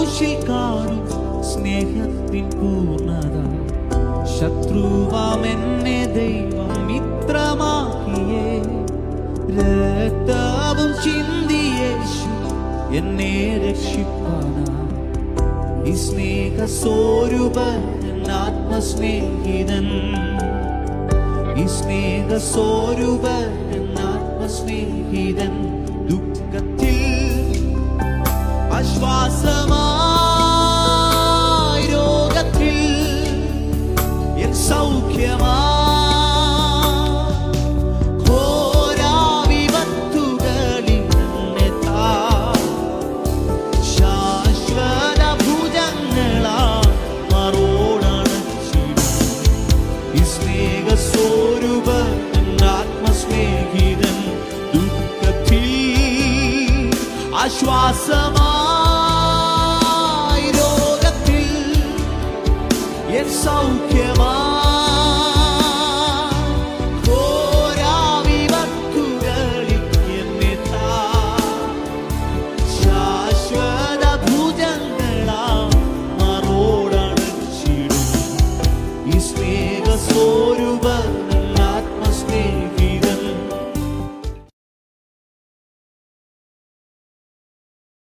ക്രൂശിൽ കാണും സ്നേഹത്തിൻ പൂർണ്ണത. ശത്രുവാമെന്നെ ദൈവം മിത്രമാക്കിയേ, രക്തവും ചിന്തിയേശു എന്നെ രക്ഷിപ്പാനാ. ഈ സ്നേഹസ്വരൂപൻ ആത്മസ്നേഹിതൻ, ഈ സ്നേഹസ്വരൂപൻ ആത്മസ്നേഹിതൻ. ദുഃഖത്തിൽ ആശ്വാസമായി, രോഗത്തിൽ എൻ സൗഖ്യമായി. ആശ്വാസമായി, രോഗത്തിൽ എൻ സൗഖ്യമായി.